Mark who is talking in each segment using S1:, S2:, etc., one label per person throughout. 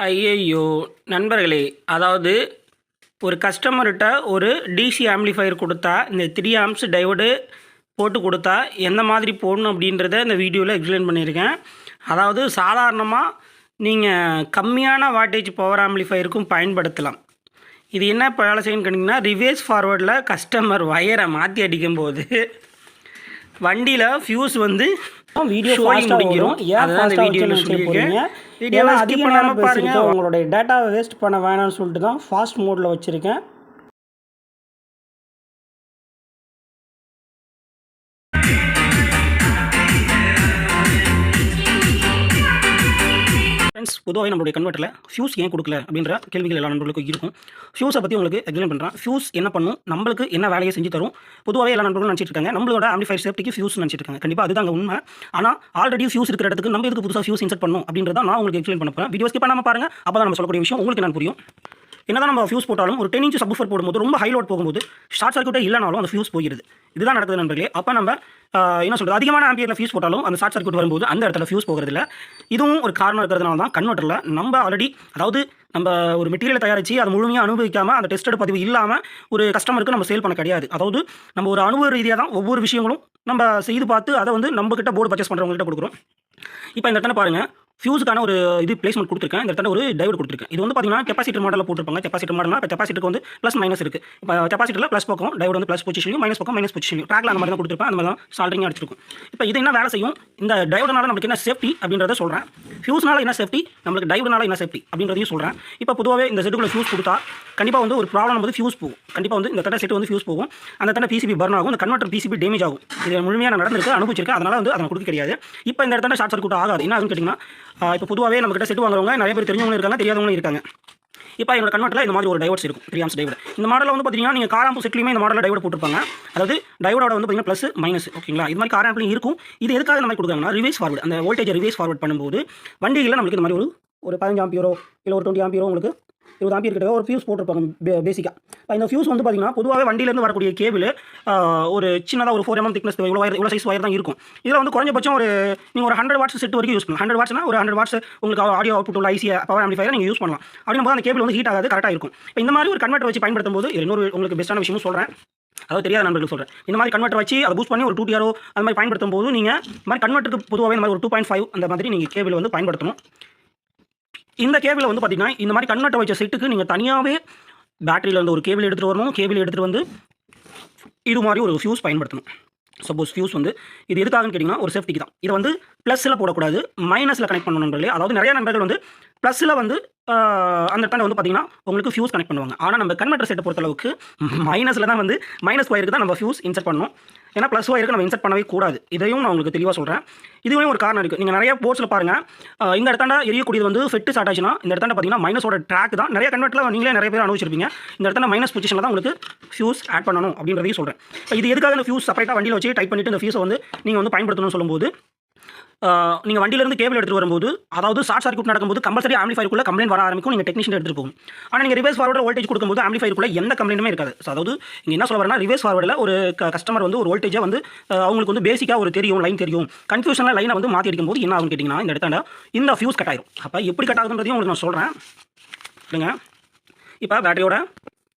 S1: ஐயையோ! நண்பர்களே, அதாவது ஒரு கஸ்டமர்ட்ட ஒரு டிசி ஆம்ப்ளிஃபையர் குடுத்தா, இந்த 3 ஆம்ப்ஸ் டையோடு போட்டு குடுத்தா, எந்த மாதிரி போடணும் அப்படின்றத இந்த வீடியோவில் எக்ஸ்பிளைன் பண்ணியிருக்கேன். அதாவது சாதாரணமா நீங்க கம்மியான வாட்டேஜ் பவர் ஆம்ப்ளிஃபையருக்கும் பயன்படுத்தலாம். இது என்ன வேலை செய்யும்னு கேட்டிங்கன்னா, ரிவர்ஸ் ஃபார்வர்டில் கஸ்டமர் வயரை மாற்றி அடிக்கும்போது, வண்டியில் ஃபியூஸ் வந்து வீடியோ முடிஞ்சிடும். அதுதான் இந்த வீடியோவில் சொல்லியிருக்கேன். வீடியோவை ஸ்கிப் பண்ணாமல் பாருங்கள்.
S2: உங்களுடைய டேட்டாவை வேஸ்ட் பண்ண வேணாம்னு சொல்லிட்டு தான் ஃபாஸ்ட் மோடில் வச்சுருக்கேன்.
S1: ஃப்ரெண்ட்ஸ், பொதுவாகவே நம்மளுடைய கன்வெர்ட்டரில் ஃபியூஸ் ஏன் கொடுக்கல அப்படின்ற கேள்விகள் எல்லா நண்பர்களுக்கும் இருக்கும். ஃபியூஸை பற்றி உங்களுக்கு எக்ஸ்பிளைன் பண்ணுறேன். ஃபியூஸ் என்ன பண்ணும், நம்மளுக்கு என்ன வேலையை செஞ்சு தரும், பொதுவாகவே எல்லா நண்பர்களும் நினச்சிட்டு இருக்காங்க நம்மளோட ஆம்ப்ளிஃபையர் சேஃப்டிக்கு ஃபியூஸ் நினச்சிட்டு இருக்காங்க. கண்டிப்பாக அதுதான் அங்கே உண்மை. ஆனால் ஆல்ரெடி ஃபியூஸ் இருக்கிற இடத்துக்கு நம்ம எதுக்கு புதுசாக ஃபியூஸ் இன்செர்ட் பண்ணணும் அப்படின்றத நான் உங்களுக்கு எக்ஸ்பிளைன் பண்ண போகிறேன். வீடியோ ஸ்கிப் பண்ணாமல் பாருங்கள். அப்போ தான் நம்ம சொல்லக்கூடிய விஷயம் உங்களுக்கு நான் புரியும். என்னதான் நம்ம ஃபியூஸ் போட்டாலும் ஒரு 10 இன்ச் சப்வூஃபர் போடும்போது ரொம்ப ஹை லோட் போகும்போது ஷார்ட் சர்க்யூட்டே இல்லைனாலும் அந்த ஃபியூஸ் போயிடுது. இதுதான் நடக்குது நண்பர்களே. அப்போ நம்ம என்ன சொல்கிறது, அதிகமான ஆம்பியரில் ஃபியூஸ் போட்டாலும் அந்த ஷார்ட் சர்க்யூட் வரும்போது அந்த இடத்துல ஃபியூஸ் போகிறதில்ல. இதுவும் ஒரு காரணம் இருக்கிறதுனால தான் கன்வெர்ட்டரில் நம்ம ஆல்ரெடி, அதாவது நம்ம ஒரு மெட்டீரியல் தயாரித்து அதை முழுமையாக அனுபவிக்காமல் அந்த டெஸ்டட் பதிவு இல்லாமல் ஒரு கஸ்டமருக்கு நம்ம சேல் பண்ண கிடையாது. அதாவது நம்ம ஒரு அனுபவ ரீதியாக தான் ஒவ்வொரு விஷயங்களும் நம்ம செய்து பார்த்து அதை வந்து நம்மக்கிட்ட போர்டு பர்ச்சேஸ் பண்ணுறவங்ககிட்ட கொடுக்குறோம். இப்போ இந்த இடத்துல பாருங்கள், ஃபியூஸுக்கான ஒரு இது பிளேஸ்மெண்ட் கொடுத்துருக்கேன். இந்த இடத்துல ஒரு டையோடு கொடுத்துருக்கேன். இது வந்து பார்த்தீங்கன்னா கெப்பாசிட்டர் மாடலில் போட்டிருப்பாங்க. கெப்பாசிட்டர் மாடல்னா இப்போ கெப்பாசிட்டருக்கு வந்து ப்ளஸ் மைனஸ் இருக்குது. இப்போ கெப்பாசிட்டரில் ப்ளஸ் பக்கம் டையோடு வந்து ப்ளஸ் பொசிஷனையும் மைனஸ் பக்கம் மைனஸ் பொசிஷனையும் ட்ராக்ல அந்த மாதிரி தான் கொடுத்துருப்பேன். அந்த மாதிரி தான் சால்டரிங்காக அடிச்சிருக்கும். இப்போ இது என்ன வேலை செய்யும், இந்த டையோடனால நமக்கு என்ன சேஃப்டி அப்படின்றத சொல்கிறேன். ஃபியூஸ்னால என்ன சேஃப்டி, நம்மளுக்கு டையோடனால என்ன சேஃப்டி அப்படின்றதையும் சொல்கிறேன். இப்போ பொதுவாகவே இந்த செட்டுக்குள்ள ஃபியூஸ் கொடுத்தா கண்டிப்பாக வந்து ஒரு ப்ராப்ளம் வந்து ஃபியூஸ் போகும். கண்டிப்பாக வந்து இந்த தடை செட்டு வந்து ஃபியூஸ் போகும். அந்த தடை பிசிபி பர்ன் ஆகும். இந்த கன்வெர்ட்டர் பிசிபி டேமேஜ் ஆகும். இது முழுமையாக நடந்திருக்கு, அனுபவிச்சிருக்கேன். அதனால் வந்து அதை கொடுக்க கிடையாது. இப்போ இந்த இடத்துல ஷார்ட் சர்க்யூட் ஆகாது. என்ன ஆகுன்னு கேட்டிங்கன்னா, இப்போ பொதுவாகவே நம்மகிட்ட செட்டு வாங்குறவங்க நிறைய பேர் தெரிஞ்சவங்களும் இருக்காங்க, தெரியாதவங்களும் இருக்காங்க. இப்போ என்னோட கன்வெர்ட்டரில் இந்த மாதிரி ஒரு டையோட்ஸ் இருக்கும், 3 ஆம்ப்ஸ் டையோடு. இந்த மாடலில் வந்து பார்த்தீங்கன்னா நீங்கள் கார் ஆம்ப் செட்லையுமே இந்த மாடலில் டையோடு போட்டிருப்பாங்க. அதாவது டையோட வந்து பார்த்தீங்கன்னா ப்ளஸ் மைனஸ், ஓகேங்களா. இது மாதிரி கார் ஆம்ப்லையும் இருக்கும். இது எதுக்காக இந்த மாதிரி கொடுக்குறாங்கன்னா, ரிவர்ஸ் ஃபார்வர்டு, அந்த வோல்டேஜை ரிவர்ஸ் ஃபார்வர்ட் பண்ணும்போது வண்டிகளில் நம்மளுக்கு இந்த மாதிரி ஒரு 15 ஆம்பியரோ இல்லை ஒரு 20 ஆம்பியரோ உங்களுக்கு 20 ஆம்பியர் கிட்ட ஒரு ஃபியூஸ் போட்டிருப்பாங்க பேசிக்காக. இப்போ இந்த ஃபியூஸ் வந்து பார்த்தீங்கன்னா பொதுவாகவே வண்டியிலேருந்து வரக்கூடிய கேபிள் ஒரு சின்னதாக ஒரு 4 mm திக்னஸ் இவ்வளோ சைஸ் ஒயர் தான் இருக்கும். இதில் வந்து குறைஞ்சபட்சம் ஒரு நீங்கள் ஒரு 100 வாட்ஸ் செட் வரைக்கும் யூஸ் பண்ணலாம். 100 வாட்ஸ்னா ஒரு 100 வாட்ஸ் உங்களுக்கு ஆடியோ அவுட்புட் உள்ள ஐசி பவர் ஆம்பிளிஃபையர் நீங்கள் யூஸ் பண்ணலாம். அப்படிங்கும்போது அந்த கேபிள் வந்து ஹீட் ஆகாது, கரெக்டாக இருக்கும். இப்போ இந்த மாதிரி ஒரு கன்வெர்ட்டர் வச்சு பயன்படுத்தும் போது இன்னொரு உங்களுக்கு பெஸ்ட்டான விஷயமும் சொல்கிறேன், அதாவது தெரியாத நண்பர்கள் சொல்கிறேன். இந்த மாதிரி கன்வெர்ட்டர் வச்சு அதை பூஸ்ட் பண்ணி ஒரு 2 TRO அந்த மாதிரி பயன்படுத்தும் போது நீங்கள் இந்த மாதிரி கன்வெர்ட்டருக்கு பொதுவாகவே இந்த மாதிரி ஒரு 2.5 அந்த மாதிரி நீங்கள் கேபிள் வந்து பயன்படுத்தணும். இந்த கேபிளை வந்து பார்த்தீங்கன்னா இந்த மாதிரி கன்வெர்ட்டர் வச்ச செட்டுக்கு நீங்கள் தனியாகவே பேட்டரியில் இருந்து ஒரு கேபிள் எடுத்துகிட்டு வரணும். கேபிள் எடுத்துகிட்டு வந்து இது மாதிரி ஒரு ஃபியூஸ் பயன்படுத்தணும். சப்போஸ் ஃபியூஸ் வந்து இது எதுக்காகன்னு கேட்டிங்கன்னா ஒரு சேஃப்டிக்கு தான். இதை வந்து ப்ளஸில் போடக்கூடாது, மைனஸில் கனெக்ட் பண்ணணும் நண்பர்களே. அதாவது நிறைய நண்பர்கள் வந்து ப்ளஸில் வந்து அந்த இடத்துல வந்து பார்த்தீங்கன்னா உங்களுக்கு ஃபியூஸ் கனெக்ட் பண்ணுவாங்க. ஆனால் நம்ம கன்வெர்ட்டர் செட்டை பொறுத்தளவுக்கு மைனஸில் தான் வந்து மைனஸ் ஒயருக்கு தான் நம்ம ஃபியூஸ் இன்செர்ட் பண்ணணும். ஏன்னா ப்ளஸ் ஒயருக்கு நம்ம இன்செர்ட் பண்ணவே கூடாது. இதையும் நான் உங்களுக்கு தெளிவாக சொல்கிறேன். இதுவே ஒரு காரணம் இருக்குது. நீங்கள் நிறைய போர்ட்ஸில் பாருங்கள், இந்த இடத்தாண்ட எரியக்கூடியது வந்து ஃபெட்டு ஸ்டார்ட் ஆச்சுன்னா இந்த இடத்தாண்ட பார்த்தீங்கன்னா மைனஸோட ட்ராக் தான். நிறைய கன்வெர்ட்டில் நீங்களே நிறைய பேர் அனுபவிச்சிருப்பீங்க. இந்த இடத்துல மைனஸ் பொசிஷனில் தான் உங்களுக்கு ஃபியூஸ் ஆட் பண்ணணும் அப்படின்றதையும் சொல்கிறேன். இது எதுக்காக இந்த ஃபியூஸ் செப்பரேட்டாக வண்டியில் வச்சு டைப் பண்ணிவிட்டு இந்த ஃபியூஸை வந்து நீங்கள் வந்து பயன்படுத்தணும்னு சொல்லும்போது, நீங்கள் வண்டியிலேருந்து கேபிள் எடுத்துகிட்டு வரும்போது, அதாவது ஷார்ட் சர்க்யூட் நடக்கும்போது கம்பல்சரி ஆம்பிளிஃபையருக்குள்ள கம்ப்ளைண்ட் வர ஆரம்பிக்கும். நீங்கள் டெக்னீஷியன் எடுத்துகிட்டு போகும். ஆனால் நீங்கள் ரிவர்ஸ் ஃபார்வர்டில் வோல்டேஜ் கொடுக்கும்போது ஆம்பிளிஃபையருக்குள்ள எந்த கம்ப்ளைண்ட்டுமே இருக்காது. அதாவது இங்கே என்ன சொல்ல வரேன்னா, ரிவர்ஸ் ஃபார்வர்டில் ஒரு கஸ்டமர் வந்து ஒரு வோல்டேஜை வந்து அவங்களுக்கு வந்து பேசிக்காக ஒரு தெரியும், லைன் தெரியும். கன்ஃபியூஷனில் லைனை வந்து மாற்றி அடிக்கும்போது என்ன ஆகுன்னு கேட்டிங்கன்னா, இந்த இடத்தாண்ட இந்த ஃபியூஸ் கட் ஆயிரும். அப்போ எப்படி கட் ஆகுதுன்றதையும் உங்களுக்கு நான் சொல்கிறேன். இல்லைங்க, இப்போ பேட்டரியோட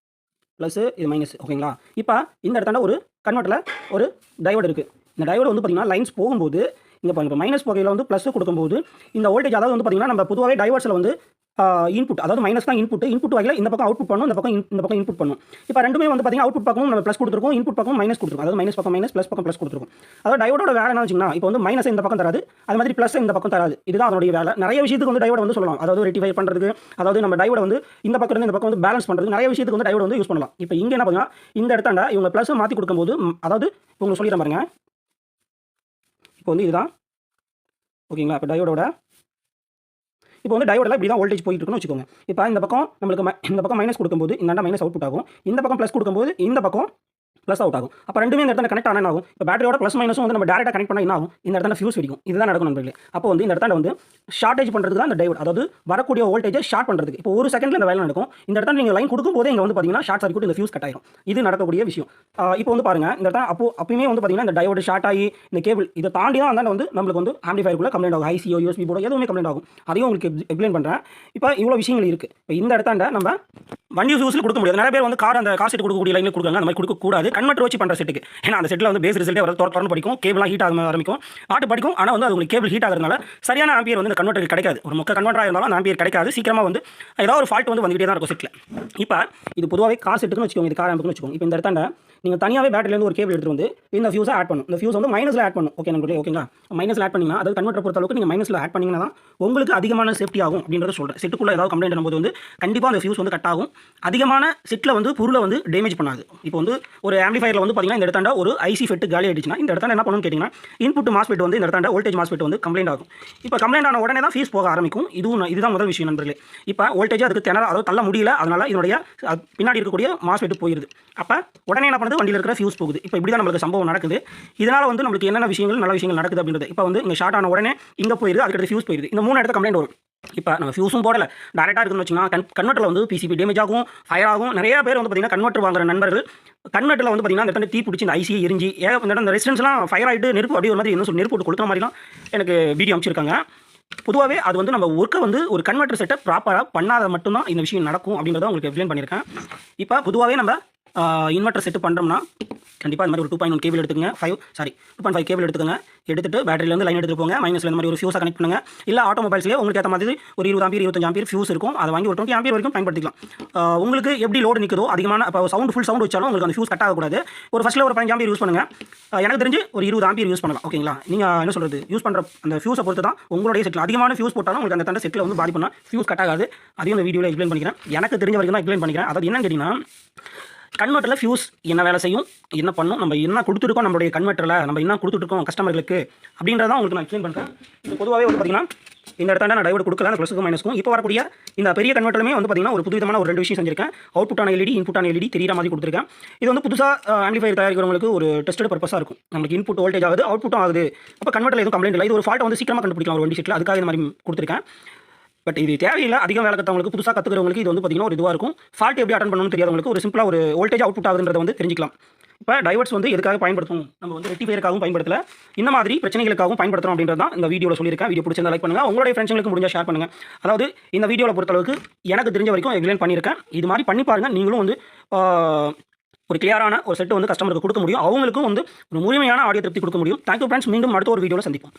S1: ப்ளஸ் இது மைனஸ், ஓகேங்களா. இப்போ இந்த இடத்தாண்ட ஒரு கன்வெர்ட்டரில் ஒரு டையோடு இருக்குது. இந்த டையோடு வந்து பார்த்திங்கன்னா லைன்ஸ் போகும்போது இங்கே பாருங்க, இப்போ மைனஸ் போகையில் வந்து ப்ளஸ் கொடுக்கும்போது இந்த வோல்டேஜ், அதாவது வந்து பார்த்திங்கன்னா நம்ம பொதுவாகவே டைவர்ஸில் வந்து இன்புட், அதாவது மைனஸ் தான் இன்புட் வகையில் இந்த பக்கம் அவுட்புட் பண்ணும், இந்த பக்கம் இன்புட் பண்ணும். இப்போ ரெண்டுமே வந்து பார்த்திங்கன்னா அவுட்புட் பக்கம் நம்ம ப்ளஸ் கொடுத்துருக்கோம், இன்புட் பக்கம் மைனஸ் கொடுத்துருக்கோம். அதாவது மைனஸ் பக்கம் மைனஸ், ப்ளஸ் பக்கம் ப்ளஸ் கொடுத்துருக்கோம். அதாவது டையோட வேலை என்ன வச்சுங்கன்னா, இப்போ வந்து மைனஸ் இந்த பக்கம் தராது, அது மாதிரி ப்ளஸ் இந்த பக்கம் தராது. இதுதான் அதனுடைய வேலை. நிறைய விஷயத்துக்கு வந்து டையோட வந்து சொல்லலாம். அதாவது ரெக்டிஃபை பண்ணுறதுக்கு, அதாவது நம்ம டையோட வந்து இந்த பக்கம் இருந்து இந்த பக்கம் வந்து பேலன்ஸ் பண்ணுறது, நிறைய விஷயத்துக்கு வந்து டையோட வந்து யூஸ் பண்ணலாம். இப்போ இங்கே என்ன பண்ணுங்க, இந்த இடத்தாண்ட இவங்க ப்ளஸ் மாற்றி கொடுக்கும்போது, அதாவது உங்களுக்கு சொல்லிடுறேன் பாருங்க, இப்போ வந்து இதுதான் ஓகேங்களா. இப்போ டையோட இப்போ வந்து டையோடில் இப்படி தான் வோல்டேஜ் போயிட்டு இருக்குன்னு வச்சுக்கோங்க. இப்போ இந்த பக்கம் நம்மளுக்கு இந்த பக்கம் மைனஸ் கொடுக்கும்போது இந்த மைனஸ் அவுட்புட் ஆகும். இந்த பக்கம் ப்ளஸ் கொடுக்கும்போது இந்த பக்கம் ப்ளஸ் அவுட் ஆகும். அப்போ ரெண்டுமே இந்த இடத்துல கனெக்ட் ஆனால் ஆகும். இப்போ பேட்டரியோட ப்ளஸ் மைனஸும் வந்து நம்ம டேரெக்டாக கனெக்ட் பண்ணால் என்ன ஆகும், இந்த இடத்துல ஃபியூஸ் வெடிக்கும். இதுதான் நடக்கும் நண்பர்களே. அப்போ வந்து இந்த இடத்துல வந்து ஷார்ட்டேஜ் பண்ணுறதுக்கு தான் இந்த டையோடு, அதாவது வரக்கூடிய வோல்டேஜை ஷார்ட் பண்ணுறதுக்கு. இப்போ ஒரு செகண்டில் இந்த வேலை நடக்கும். இந்த இடத்துல நீங்கள் லைன் கொடுக்கும் போதே இங்கே வந்து பார்த்தீங்கன்னா ஷார்ட் சர்க்யூட், இந்த ஃபியூஸ் கட் ஆயிரும். இது நடக்கக்கூடிய விஷயம். இப்போ வந்து பாருங்க, இந்த இடத்துல அப்பயுமே வந்து பார்த்தீங்கன்னா இந்த டையோடு ஷார்ட் ஆகி இந்த கேபிள் இதை தாண்டி தான் வந்து நம்மளுக்கு வந்து ஆம்பிளிஃபயருக்குள்ள கம்ப்ளைண்ட் ஆகும். ஐசியோ யூஎஸ்பி போர்டோ எதுவுமே கம்ப்ளைண்ட் ஆகும். அதையும் உங்களுக்கு எக்ஸ்பிளைன் பண்ணுறேன். இப்போ இவ்வளோ விஷயங்கள் இருக்குது. இப்போ இந்த இடத்தாண்ட நம்ம வண்டி ஃபியூஸில் கொடுக்க முடியாது. நிறைய பேர் வந்து அந்த கார் செட் கொடுக்கக்கூடிய லைனில் கொடுக்குறாங்க. அந்த மாதிரி கொடுக்கக்கூடாது. கன்வெர்ட்டர் வச்சு பண்ணுற செட்டுக்கு. ஏன்னா அந்த செட்டில் வந்து பேஸ் ரிசல்ட்டே வர தொடர்ந்து படிக்கும், கேபிளாக ஹீட் ஆக ஆரம்பிக்கும், ஆட்டு படிக்கும். ஆனால் வந்து அது உங்களுக்கு கேபிள் ஹீட் ஆகிறதுனால சரியான ஆம்பியர் வந்து இந்த கன்வெர்ட்டர் கிடைக்காது. ஒரு மொக்க கன்வெர்ட்டராக இருந்தாலும் அந்த ஆம்பியர் கிடைக்காது. சீக்கிரமாக வந்து ஏதாவது ஒரு ஃபால்ட் வந்து வந்துகிட்டே தான் இருக்கும் செட்டில். இப்போ இது பொதுவாகவே கார் செட்டுக்குன்னு வச்சுக்கோங்க, இது கார் ஆம்புக்குன்னு வச்சுக்கோங்க. இப்போ இந்த இடத்தாண்ட நீங்கள் தனியாகவே பேட்டரியிலேருந்து ஒரு கேபிள் எடுத்து வந்து இந்த ஃபியூஸை ஆட் பண்ணும். இந்த ஃபியூஸ் வந்து மைனஸில் ஆட் பண்ணும். ஓகே நண்பர்களே, ஓகேங்களா? மைனஸில் ஆட் பண்ணிங்கன்னா, அதாவது கன்வெர்ட்டர் பொறுத்த அளவுக்கு நீங்கள் மைனஸில் ஆட் பண்ணிங்கன்னா தான் உங்களுக்கு அதிகமான சேஃப்டி ஆகும் அப்படின்றத சொல்கிறேன். செட்டுக்குள்ளே ஏதாவது கம்ப்ளைண்ட் பண்ணும்போது வந்து கண்டிப்பாக அந்த ஃபியூஸ் வந்து கட் ஆகும். அதிகமான செட்டில் வந்து பொருளை வந்து டேமேஜ் பண்ணாது. இப்போ வந்து ஒரு ஆம்பிளிஃபயரில் வந்து பார்த்தீங்கன்னா இந்த இடத்தாண்ட ஒரு ஐசி ஃபெட்டு காலி ஆயிடுச்சுன்னா இந்த இடத்தாண்ட என்ன பண்ணணும்னு கேட்டிங்கன்னா, இன்புட் மாஸ்பெட் வந்து இந்த இடத்தாண்ட வோல்டேஜ் மாஸ்பெட் வந்து கம்ப்ளைண்ட் ஆகும். இப்போ கம்ப்ளைண்ட் ஆன உடனே தான் ஃபியூஸ் போக ஆரம்பிக்கும். இதுதான் முதல் விஷயம் நண்பர்களே. இப்போ வோல்டேஜ் அதுக்கு அதாவது தள்ள முடியல, அதனால இதனுடைய பின்னாடி இருக்கக்கூடிய மாஸ்பெட் போயிருது. அப்போ உடனே என்ன பண்ணுது, வண்டியில் இருக்கிற ஃபியூஸ் போகுது. இப்போ இப்படி தான் நம்மளுக்கு சம்பவம் நடக்குது. இதனால் வந்து நம்மளுக்கு என்னென்ன விஷயங்கள் நல்ல விஷயங்கள் நடக்குது அப்படின்றது. இப்போ வந்து இங்கே ஷார்ட் ஆன உடனே இங்கே போயிருது, அதுக்கடுத்து ஃபியூஸ் போயிருது. இந்த 3 இடத்துல கம்ப்ளைண்ட் வரும். இப்போ நம்ம ஃபியூஸும் போடல, டேரெக்டாக இருக்குன்னு வச்சுக்கலாம். கன்வெர்ட்டரில் வந்து பிசிபி டேமேஜ் ஆகும், ஃபயர் ஆகும். நிறைய பேர் வந்து பார்த்தீங்கன்னா கன்வெர்ட்டர் வாங்குற நண்பர்கள் கன்வெர்ட்டரில் வந்து பார்த்தீங்கன்னா இந்த இடத்துல தீ பிடிச்சி இந்த ஐசியை எரிஞ்சு இந்த ரெசிஸ்டன்ஸ்லாம் ஃபயர் ஆகிட்டு நெருப்பு அப்படியே ஒரு மாதிரி என்ன சொல்லி நெருப்பு போட்டு கொடுக்குற மாதிரிலாம் எனக்கு வீடியோ அமைச்சிருக்காங்க. பொதுவாகவே அது வந்து நம்ம ஒர்க்கை வந்து ஒரு கன்வெர்ட்டர் செட்டை ப்ராப்பராக பண்ணாத மட்டும்தான் இந்த விஷயம் நடக்கும் அப்படின்றத உங்களுக்கு எக்ஸ்பிளைன் பண்ணியிருக்கேன். இப்போ பொதுவாகவே நம்ம இன்வெர்ட்டர் செட்டு பண்ணுறோம்னா கண்டிப்பாக இந்த மாதிரி ஒரு 2.1 கேபிள் எடுத்துக்கங்க, 2.5 கேபிள் எடுத்துக்கங்க. எடுத்துட்டு பேட்டரியிலேருந்து லைன் எடுத்துட்டு போங்க. மைனஸில் இந்த மாதிரி ஒரு ஃபியூஸை கனெக்ட் பண்ணுங்கள். இல்லை ஆட்டோமொபைல்ஸ்லேயே உங்களுக்கு ஏற்ற மாதிரி ஒரு 20 ஆம்பியர் 25 ஆம்பியர் ஃபியூஸ் இருக்கும். அதை வாங்கி ஒரு 20 ஆம்பியர் வரைக்கும் பயன்படுத்திக்கலாம். உங்களுக்கு எப்படி லோடு நிற்குதோ அதிகமான இப்போ ஃபுல் சவுண்ட் வச்சாலும் உங்களுக்கு அந்த ஃபியூஸ் கட் ஆகக்கூடாது. ஒரு ஃபஸ்ட்டில் ஒரு 15 ஆம்பியர் யூஸ் பண்ணுங்கள். எனக்கு தெரிஞ்சு ஒரு 20 ஆம்பியர் யூஸ் பண்ணலாம். ஓகேங்களா? நீங்கள் என்ன சொல்கிறது, யூஸ் பண்ணுற அந்த ஃபியூஸை பொறுத்து தான் உங்களுடைய செட்டில் அதிகமான ஃபியூஸ் போட்டாலும் உங்களுக்கு அந்த செட்டில் வந்து பாதிப்புனா ஃபியூஸ் கட் ஆகாது. அதையும் இந்த வீடியோவில் எக்ஸ்பிளைன் பண்ணிக்கிறேன். எனக்கு தெரிஞ்ச வரைக்கும் தான் எக்ஸ்பிளைன் பண்ணிக்கிறேன். அதாவது என்னன்னு கேட்டிங்கன்னா, கன்வெர்ட்டரில் ஃபியூஸ் என்ன வேலை செய்யும், என்ன பண்ணும், நம்ம என்ன கொடுத்துருக்கோம், நம்மளுடைய கன்வெர்ட்டரில் நம்ம என்ன கொடுத்துருக்கோம் கஸ்டமர்களுக்கு அப்படின்றதான் உங்களுக்கு நான் எக்ஸ்பிளைன் பண்ணுறேன். இது பொதுவாகவே வந்து பார்த்தீங்கன்னா இந்த இடத்தாண்ட நான் டையோடு கொடுக்கல, அந்த ப்ளஸுக்கும் மைனஸ்க்கும். இப்போ வரக்கூடிய இந்த பெரிய கன்வெர்ட்டருமே வந்து பார்த்தீங்கன்னா ஒரு புதுவிதமான ஒரு 2 விஷயம் செஞ்சிருக்கேன். அவுட்புட்டான எல்இடி, இன்புட்டான எல்இடி தெரியுற மாதிரி கொடுத்துருக்கேன். இது வந்து புதுசாக ஆம்பிளிஃபயர் தயாரிக்கிறவங்களுக்கு ஒரு டெஸ்டட் பர்பஸாக இருக்கும். நமக்கு இன்புட் வோல்டேஜ் ஆகுது, அவுட்புட்டும் ஆகுது. அப்போ கன்வெர்ட்டரில் எதுவும் கம்ப்ளைண்ட் இல்லை. இது ஒரு ஃபால்ட்டை வந்து சீக்கிரமாக கண்டுபிடிக்கலாம் ஒரு வண்டி செட்டில். அதுக்காக இந்த மாதிரி கொடுத்துருக்கேன். பட் இது தேவையில்லை. அதிகம் வேலை கற்றவங்களுக்கு, புதுசாக கற்றுக்கிறவங்களுக்கு இது வந்து பார்த்தீங்கன்னா ஒரு இதுவாக இருக்கும். ஃபால்ட் எப்படி அட்டன் பண்ணணும்னு தெரியாதவங்களுக்கு ஒரு சிம்பிளாக ஒரு வோல்டேஜ் அவுட்புட் ஆகுதுன்றதை வந்து தெரிஞ்சிக்கலாம். இப்போ டைவர்ட்ஸ் வந்து எதுக்காக பயன்படுத்தும், நம்ம வந்து ரெக்டிஃபையருக்காகவும் பயன்படுத்தல, இந்த மாதிரி பிரச்சனைகளுக்காகவும் பயன்படுத்துகிறோம் அப்படின்றது தான் இந்த வீடியோவில் சொல்லியிருக்கேன். வீடியோ பிடிச்சிருந்தா லைக் பண்ணுங்கள், உங்களுடைய ஃப்ரெண்ட்ஸ்களுக்கு முடிஞ்சால் ஷேர் பண்ணுங்கள். அதாவது இந்த வீடியோவில் பொறுத்தளவுக்கு எனக்கு தெரிஞ்ச வரைக்கும் எக்ஸ்பிளைன் பண்ணியிருக்கேன். இது மாதிரி பண்ணி பாருங்கள். நீங்களும் வந்து ஒரு கிளியரான ஒரு செட்டு வந்து கஸ்டமருக்கு கொடுக்க முடியும். அவங்களுக்கும் வந்து ஒரு முழுமையான ஆடியோ திருப்தி கொடுக்க முடியும். Thank you friends. மீண்டும் அடுத்த ஒரு வீடியோவில் சந்திப்போம்.